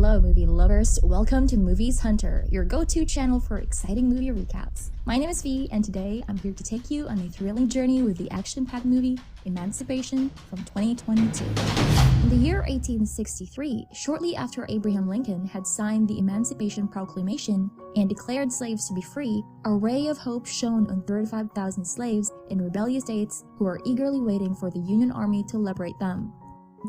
Hello movie lovers, welcome to Movies Hunter, your go-to channel for exciting movie recaps. My name is V, and today I'm here to take you on a thrilling journey with the action-packed movie Emancipation from 2022. In the year 1863, shortly after Abraham Lincoln had signed the Emancipation Proclamation and declared slaves to be free, a ray of hope shone on 35,000 slaves in rebellious states who were eagerly waiting for the Union Army to liberate them.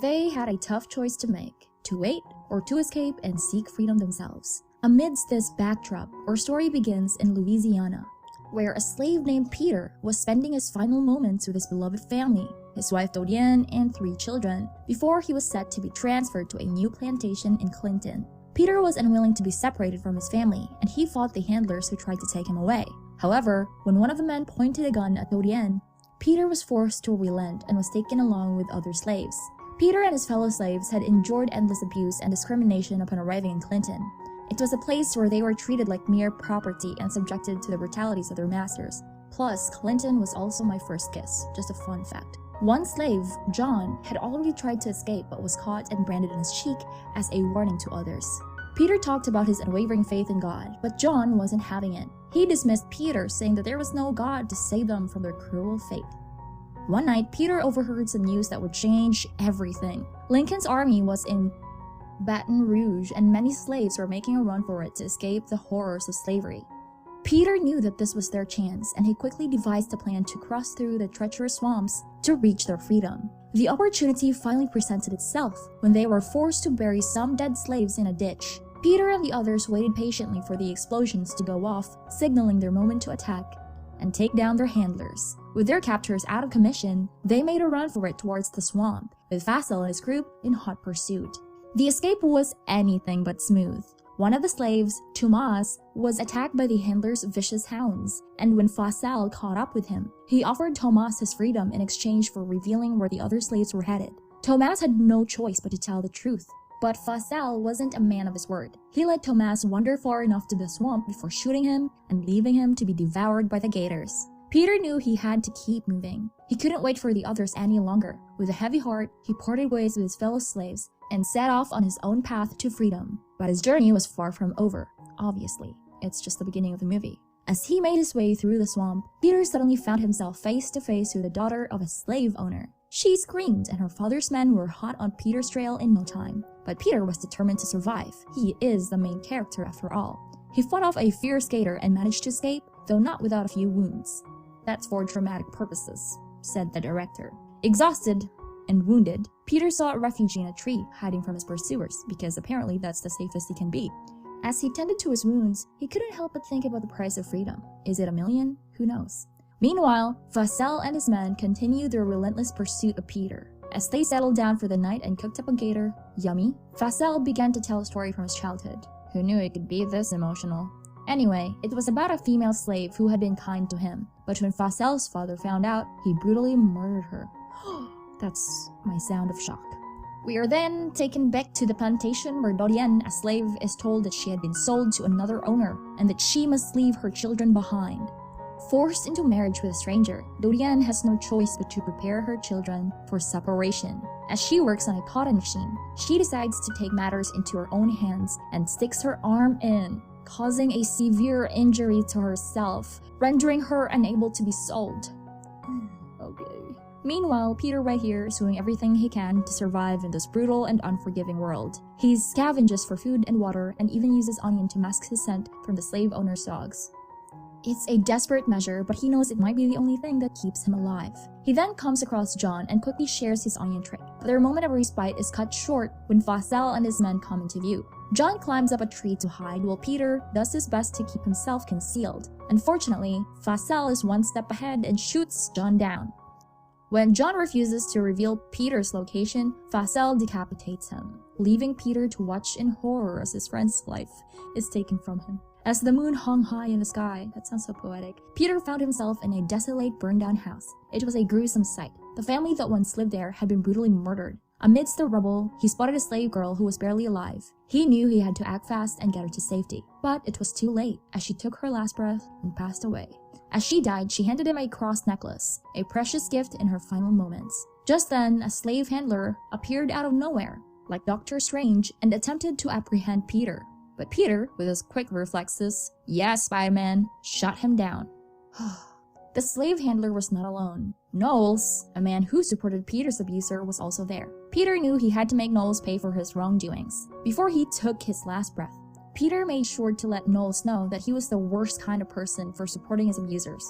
They had a tough choice to make: to wait or to escape and seek freedom themselves. Amidst this backdrop, our story begins in Louisiana, where a slave named Peter was spending his final moments with his beloved family, his wife Dodienne, and 3 children, before he was set to be transferred to a new plantation in Clinton. Peter was unwilling to be separated from his family, and he fought the handlers who tried to take him away. However, when one of the men pointed a gun at Dodienne, Peter was forced to relent and was taken along with other slaves. Peter and his fellow slaves had endured endless abuse and discrimination upon arriving in Clinton. It was a place where they were treated like mere property and subjected to the brutalities of their masters. Plus, Clinton was also my first kiss, just a fun fact. One slave, John, had already tried to escape but was caught and branded on his cheek as a warning to others. Peter talked about his unwavering faith in God, but John wasn't having it. He dismissed Peter, saying that there was no God to save them from their cruel fate. One night, Peter overheard some news that would change everything. Lincoln's army was in Baton Rouge, and many slaves were making a run for it to escape the horrors of slavery. Peter knew that this was their chance, and he quickly devised a plan to cross through the treacherous swamps to reach their freedom. The opportunity finally presented itself when they were forced to bury some dead slaves in a ditch. Peter and the others waited patiently for the explosions to go off, signaling their moment to attack and take down their handlers. With their captors out of commission, they made a run for it towards the swamp, with Faisal and his group in hot pursuit. The escape was anything but smooth. One of the slaves, Tomas, was attacked by the handler's vicious hounds, and when Faisal caught up with him, he offered Tomas his freedom in exchange for revealing where the other slaves were headed. Tomas had no choice but to tell the truth. But Faisal wasn't a man of his word. He let Tomas wander far enough to the swamp before shooting him and leaving him to be devoured by the gators. Peter knew he had to keep moving. He couldn't wait for the others any longer. With a heavy heart, he parted ways with his fellow slaves and set off on his own path to freedom. But his journey was far from over. Obviously, it's just the beginning of the movie. As he made his way through the swamp, Peter suddenly found himself face to face with the daughter of a slave owner. She screamed, and her father's men were hot on Peter's trail in no time. But Peter was determined to survive. He is the main character after all. He fought off a fierce gator and managed to escape, though not without a few wounds. "That's for dramatic purposes," said the director. Exhausted and wounded, Peter saw a refuge in a tree, hiding from his pursuers, because apparently that's the safest he can be. As he tended to his wounds, he couldn't help but think about the price of freedom. Is it $1 million? Who knows? Meanwhile, Faisal and his men continued their relentless pursuit of Peter. As they settled down for the night and cooked up a gator, yummy, Faisal began to tell a story from his childhood. Who knew it could be this emotional? Anyway, it was about a female slave who had been kind to him, but when Faisal's father found out, he brutally murdered her. That's my sound of shock. We are then taken back to the plantation where Dodienne, a slave, is told that she had been sold to another owner and that she must leave her children behind. Forced into marriage with a stranger, Dodienne has no choice but to prepare her children for separation. As she works on a cotton machine, she decides to take matters into her own hands and sticks her arm in, causing a severe injury to herself, rendering her unable to be sold. Okay. Meanwhile, Peter right here is doing everything he can to survive in this brutal and unforgiving world. He scavenges for food and water and even uses onion to mask his scent from the slave owner's dogs. It's a desperate measure, but he knows it might be the only thing that keeps him alive. He then comes across John and quickly shares his onion trick, but their moment of respite is cut short when Faisal and his men come into view. John climbs up a tree to hide while Peter does his best to keep himself concealed. Unfortunately, Faisal is one step ahead and shoots John down. When John refuses to reveal Peter's location, Faisal decapitates him, leaving Peter to watch in horror as his friend's life is taken from him. As the moon hung high in the sky, that sounds so poetic, Peter found himself in a desolate, burned-down house. It was a gruesome sight. The family that once lived there had been brutally murdered. Amidst the rubble, he spotted a slave girl who was barely alive. He knew he had to act fast and get her to safety, but it was too late, as she took her last breath and passed away. As she died, she handed him a cross necklace, a precious gift in her final moments. Just then, a slave handler appeared out of nowhere. like Doctor Strange, and attempted to apprehend Peter. But Peter, with his quick reflexes, yes, Spider-Man, shot him down. The slave handler was not alone. Knowles, a man who supported Peter's abuser, was also there. Peter knew he had to make Knowles pay for his wrongdoings. Before he took his last breath, Peter made sure to let Knowles know that he was the worst kind of person for supporting his abusers.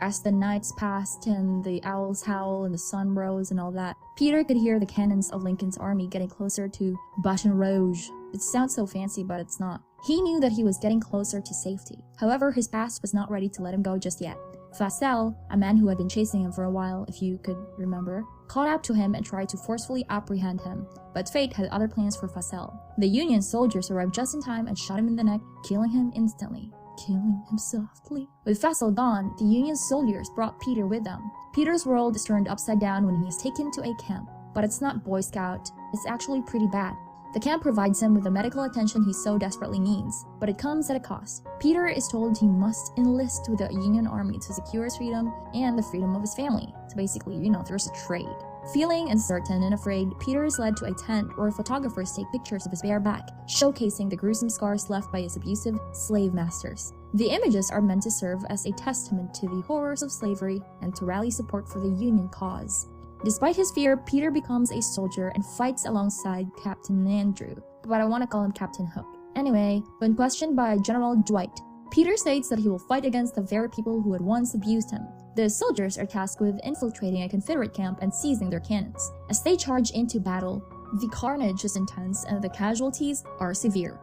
As the nights passed and the owls howl and the sun rose and all that, Peter could hear the cannons of Lincoln's army getting closer to Baton Rouge. It sounds so fancy, but it's not. He knew that he was getting closer to safety. However, his past was not ready to let him go just yet. Facel, a man who had been chasing him for a while, if you could remember, caught up to him and tried to forcefully apprehend him. But fate had other plans for Facel. The Union soldiers arrived just in time and shot him in the neck, killing him instantly. Killing him softly. With Facel gone, the Union soldiers brought Peter with them. Peter's world is turned upside down when he is taken to a camp. But it's not Boy Scout, it's actually pretty bad. The camp provides him with the medical attention he so desperately needs, but it comes at a cost. Peter is told he must enlist with the Union Army to secure his freedom and the freedom of his family. So basically, there's a trade. Feeling uncertain and afraid, Peter is led to a tent where photographers take pictures of his bare back, showcasing the gruesome scars left by his abusive slave masters. The images are meant to serve as a testament to the horrors of slavery and to rally support for the Union cause. Despite his fear, Peter becomes a soldier and fights alongside Captain Andrew, but I want to call him Captain Hook. Anyway, when questioned by General Dwight, Peter states that he will fight against the very people who had once abused him. The soldiers are tasked with infiltrating a Confederate camp and seizing their cannons. As they charge into battle, the carnage is intense and the casualties are severe.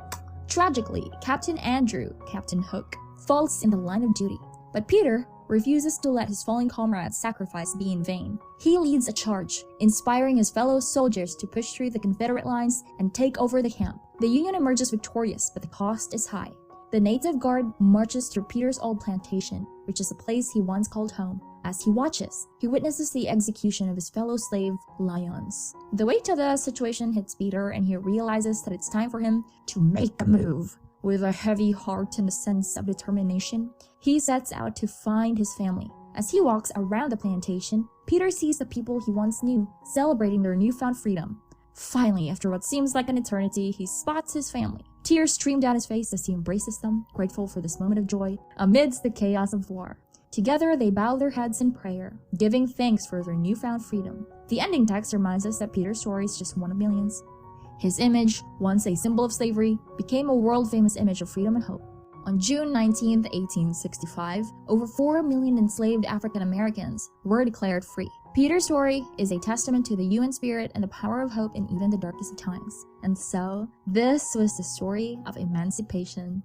Tragically, Captain Andrew, Captain Hook, falls in the line of duty, but Peter refuses to let his fallen comrade's sacrifice be in vain. He leads a charge, inspiring his fellow soldiers to push through the Confederate lines and take over the camp. The Union emerges victorious, but the cost is high. The native guard marches through Peter's old plantation, which is a place he once called home. As he watches, he witnesses the execution of his fellow slave, Lyons. The weight of the situation hits Peter, and he realizes that it's time for him to make a move. With a heavy heart and a sense of determination, he sets out to find his family. As he walks around the plantation, Peter sees the people he once knew, celebrating their newfound freedom. Finally, after what seems like an eternity, he spots his family. Tears stream down his face as he embraces them, grateful for this moment of joy amidst the chaos of war. Together, they bow their heads in prayer, giving thanks for their newfound freedom. The ending text reminds us that Peter's story is just one of millions. His image, once a symbol of slavery, became a world-famous image of freedom and hope. On June 19, 1865, over 4 million enslaved African Americans were declared free. Peter's story is a testament to the human spirit and the power of hope in even the darkest of times. And so, this was the story of emancipation.